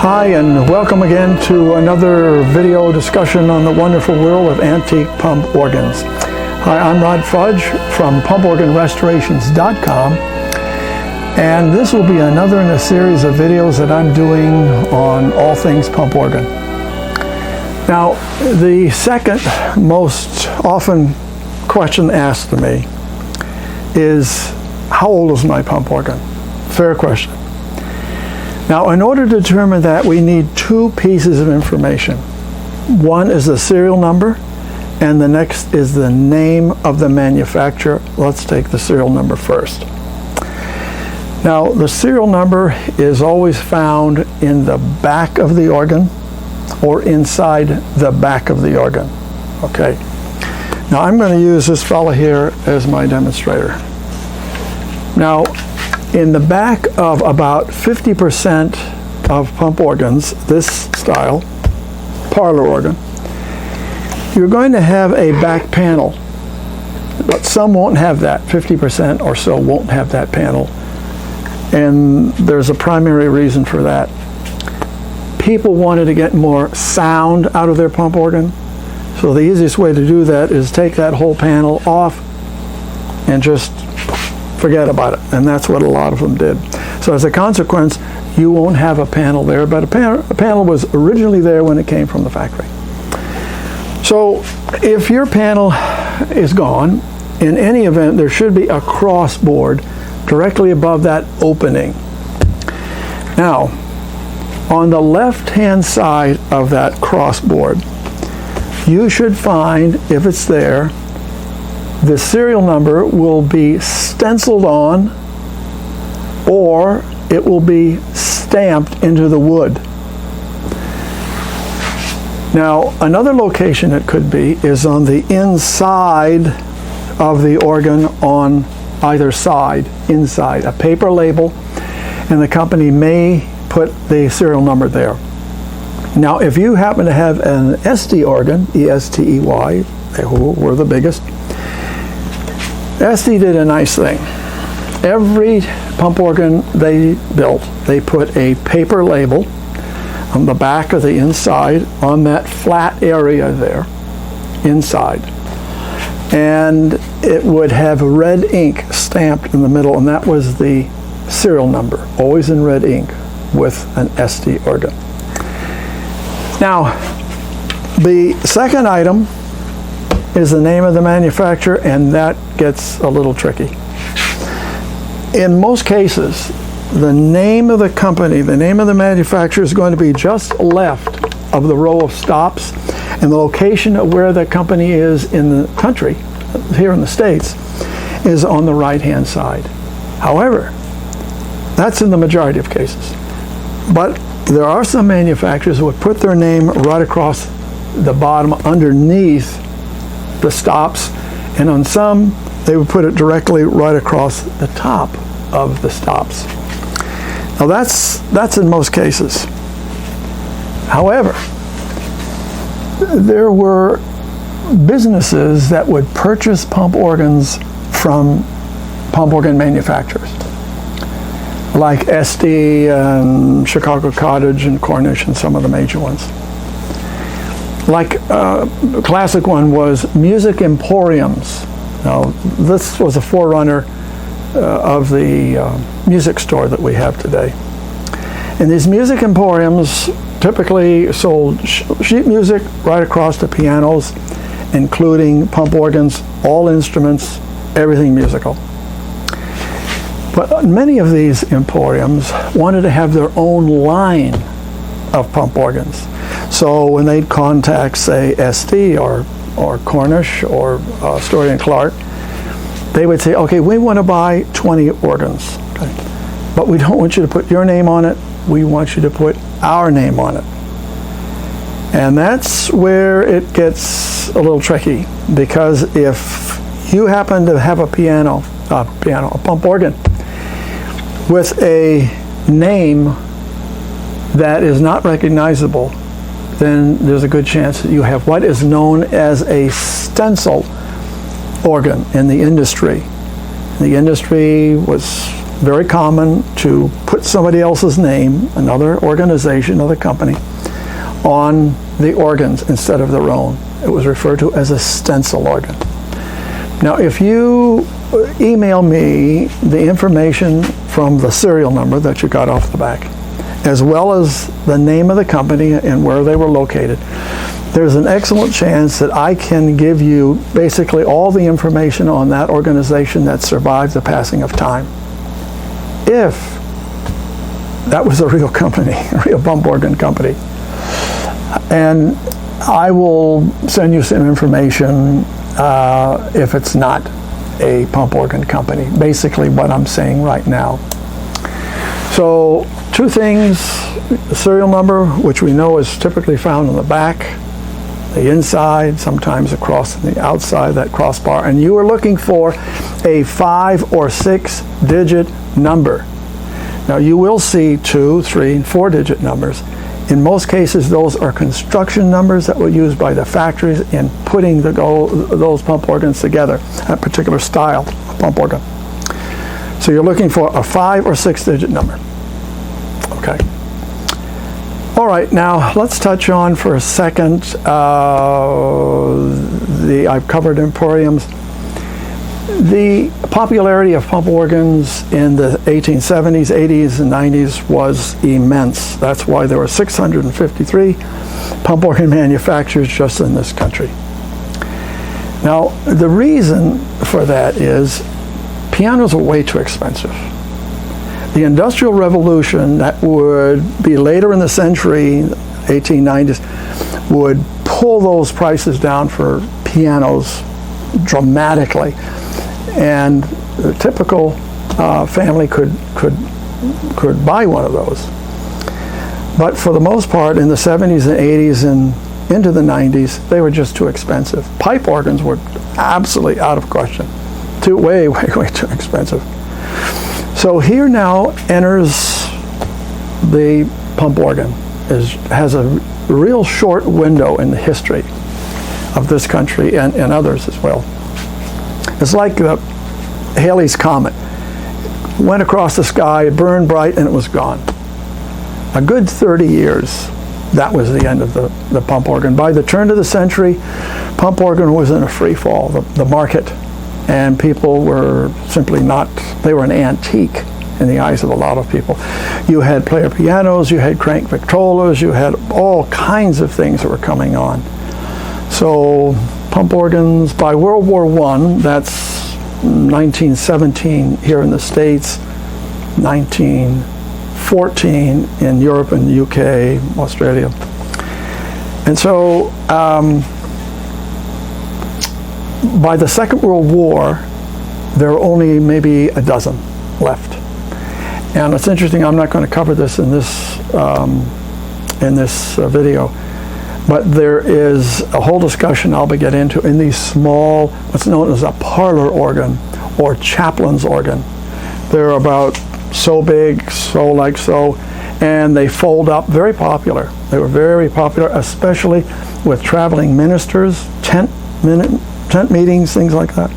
Hi, and welcome again to another video discussion on the wonderful world of antique pump organs. Hi, I'm Rod Fudge from PumpOrganRestorations.com, and this will be another in a series of videos that I'm doing on all things pump organ. Now, the second most often question asked to me is, how old is my pump organ? Fair question. Now, in order to determine that, we need two pieces of information. One is the serial number, and the next is the name of the manufacturer. Let's take the serial number first. Now, the serial number is always found in the back of the organ or inside the back of the organ. Okay. Now, I'm going to use this fellow here as my demonstrator. Now, in the back of about 50% of pump organs, this style, parlor organ, you're going to have a back panel, but some won't have that. 50% or so won't have that panel, and there's a primary reason for that. People wanted to get more sound out of their pump organ, so the easiest way to do that is take that whole panel off and just forget about it, and that's what a lot of them did. So as a consequence, you won't have a panel there, but a panel was originally there when it came from the factory. So if your panel is gone, in any event, there should be a cross board directly above that opening. Now, on the left-hand side of that cross board, you should find, if it's there, the serial number will be stenciled on, or it will be stamped into the wood. Now, another location it could be is on the inside of the organ, on either side, inside, a paper label, and the company may put the serial number there. Now, if you happen to have an Estey organ, E-S-T-E-Y, who were the biggest, Estey did a nice thing. Every pump organ they built, they put a paper label on the back of the inside on that flat area there, inside. And it would have red ink stamped in the middle, and that was the serial number, always in red ink with an Estey organ. Now, the second item is the name of the manufacturer, and that gets a little tricky. In most cases, the name of the company, the name of the manufacturer is going to be just left of the row of stops, and the location of where the company is in the country, here in the States, is on the right-hand side. However, that's in the majority of cases. But there are some manufacturers who would put their name right across the bottom underneath the stops, and on some they would put it directly right across the top of the stops. Now that's in most cases. However, there were businesses that would purchase pump organs from pump organ manufacturers, like Estey and Chicago Cottage and Cornish and some of the major ones. Like a classic one was music emporiums. Now, this was a forerunner of the music store that we have today. And these music emporiums typically sold sheet music right across the pianos, including pump organs, all instruments, everything musical. But many of these emporiums wanted to have their own line of pump organs. So when they'd contact, say, Estey or Cornish or Story and Clark, they would say, okay, we want to buy 20 organs, okay, but we don't want you to put your name on it, we want you to put our name on it. And that's where it gets a little tricky, because if you happen to have a pump organ with a name that is not recognizable, then there's a good chance that you have what is known as a stencil organ in the industry. The industry was very common to put somebody else's name, another organization, another company, on the organs instead of their own. It was referred to as a stencil organ. Now, if you email me the information from the serial number that you got off the back, as well as the name of the company and where they were located, there's an excellent chance that I can give you basically all the information on that organization that survived the passing of time, if that was a real company, a real pump organ company. And I will send you some information if it's not a pump organ company, basically what I'm saying right now. So, two things: the serial number, which we know is typically found on the back, the inside, sometimes across the outside, that crossbar, and you are looking for a 5 or 6 digit number. Now, you will see 2, 3, and 4 digit numbers. In most cases, those are construction numbers that were used by the factories in putting those pump organs together, that particular style of pump organ. So you're looking for a 5 or 6 digit number. Okay. All right, now let's touch on for a second I've covered emporiums. The popularity of pump organs in the 1870s, 80s, and 90s was immense. That's why there were 653 pump organ manufacturers just in this country. Now, the reason for that is pianos are way too expensive. The Industrial Revolution that would be later in the century, 1890s, would pull those prices down for pianos dramatically. And the typical family could buy one of those. But for the most part, in the 70s and 80s and into the 90s, they were just too expensive. Pipe organs were absolutely out of question. Way too expensive. So here now enters the pump organ. Has a real short window in the history of this country and others as well. It's like Halley's Comet. Went across the sky, burned bright, and it was gone. A good 30 years, that was the end of the pump organ. By the turn of the century, pump organ was in a free fall, the market, and people were simply not, they were an antique in the eyes of a lot of people. You had player pianos, you had crank Victrolas, you had all kinds of things that were coming on. So pump organs, by World War I, that's 1917 here in the States, 1914 in Europe and the UK, Australia. And so by the Second World War, there were only maybe a dozen left. And it's interesting, I'm not going to cover this in this video, but there is a whole discussion I'll get into in these small, what's known as a parlor organ or chaplain's organ. They're about so big, so, and they fold up, very popular. They were very popular, especially with traveling ministers, tent meetings, things like that,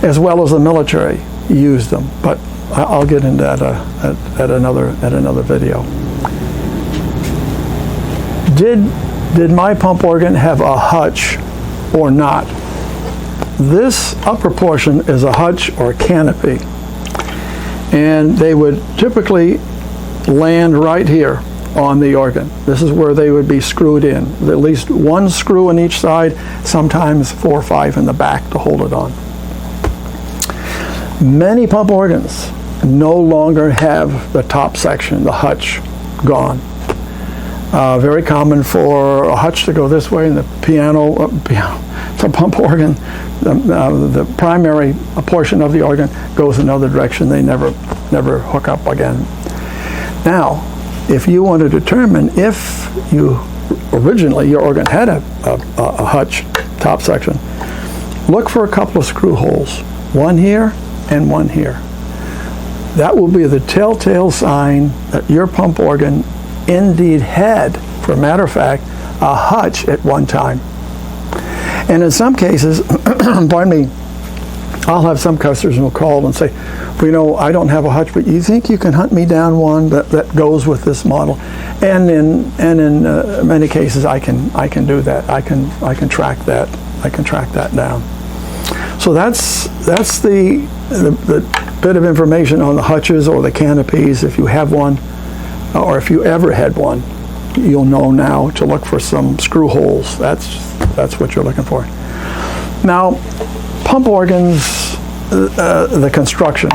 as well as the military used them. But I'll get into that at another video. Did my pump organ have a hutch or not? This upper portion is a hutch or canopy, and they would typically land right here on the organ. This is where they would be screwed in. At least one screw on each side, sometimes 4 or 5 in the back to hold it on. Many pump organs no longer have the top section, the hutch, gone. Very common for a hutch to go this way, and the the pump organ, the primary portion of the organ goes another direction. They never hook up again. Now, if you want to determine if originally your organ had a hutch top section, look for a couple of screw holes, one here and one here. That will be the telltale sign that your pump organ indeed had, for a matter of fact, a hutch at one time. And in some cases, pardon me, I'll have some customers who will call and say, well, you know, I don't have a hutch, but you think you can hunt me down one that goes with this model? And in many cases, I can do that. I can track that. I can track that down. So that's the bit of information on the hutches or the canopies. If you have one, or if you ever had one, you'll know now to look for some screw holes. That's what you're looking for. Now, pump organs, the construction.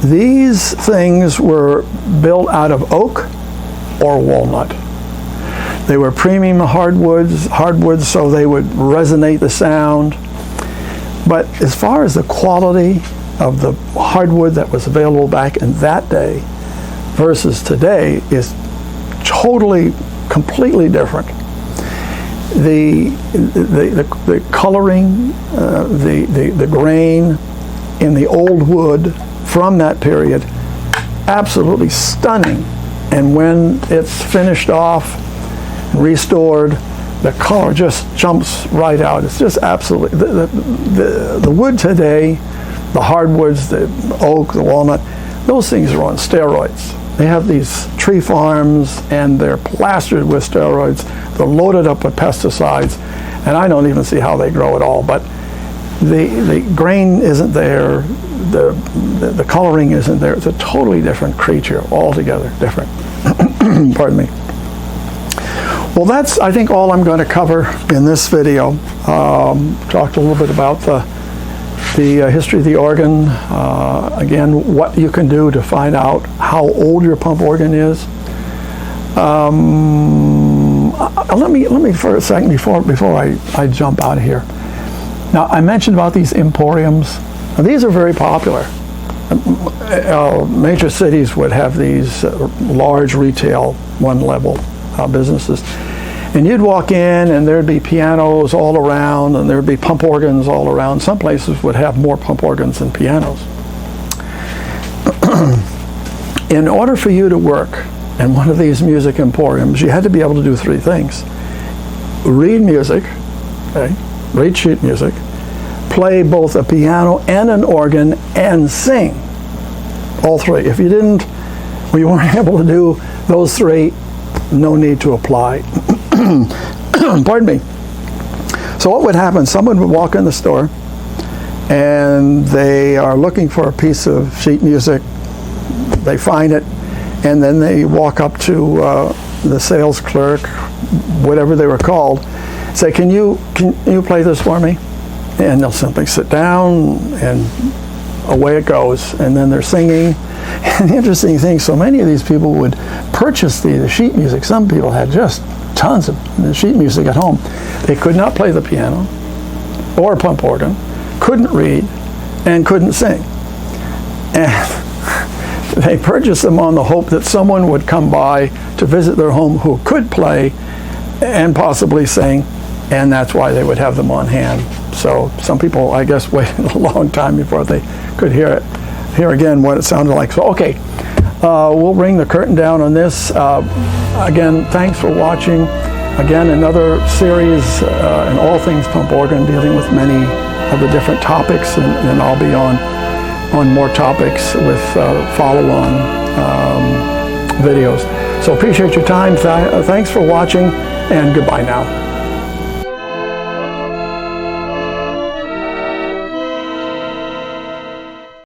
These things were built out of oak or walnut. They were premium hardwoods, so they would resonate the sound. But as far as the quality of the hardwood that was available back in that day versus today is totally, completely different. The coloring, the grain in the old wood from that period, absolutely stunning. And when it's finished off, restored, the color just jumps right out. It's just absolutely, the wood today, the hardwoods, the oak, the walnut, those things are on steroids. They have these tree farms and they're plastered with steroids. They're loaded up with pesticides, and I don't even see how they grow at all. But the grain isn't there, the coloring isn't there. It's a totally different creature altogether, different. Pardon me. Well, that's, I think, all I'm going to cover in this video. Talked a little bit about the history of the organ. Again, what you can do to find out how old your pump organ is. Let me for a second before I jump out of here. Now, I mentioned about these emporiums. Now, these are very popular. Major cities would have these large retail, one-level businesses. And you'd walk in and there'd be pianos all around and there'd be pump organs all around. Some places would have more pump organs than pianos. In order for you to work in one of these music emporiums, you had to be able to do three things. Read music, okay? Read sheet music, play both a piano and an organ, and sing. All three. If you didn't, well, you weren't able to do those three, no need to apply. Pardon me. So what would happen? Someone would walk in the store and they are looking for a piece of sheet music. They find it, and then they walk up to the sales clerk, whatever they were called, say, can you play this for me? And they'll simply sit down and away it goes, and then they're singing. And the interesting thing, so many of these people would purchase the sheet music. Some people had just tons of sheet music at home. They could not play the piano or a pump organ, couldn't read, and couldn't sing. And they purchased them on the hope that someone would come by to visit their home who could play and possibly sing, and that's why they would have them on hand. So some people, I guess, waited a long time before they could hear again what it sounded like. So, okay, we'll bring the curtain down on this. Again, thanks for watching. Again, another series in all things pump organ, dealing with many of the different topics, and I'll be on more topics with follow-on videos. So appreciate your time. Thanks for watching, and goodbye now.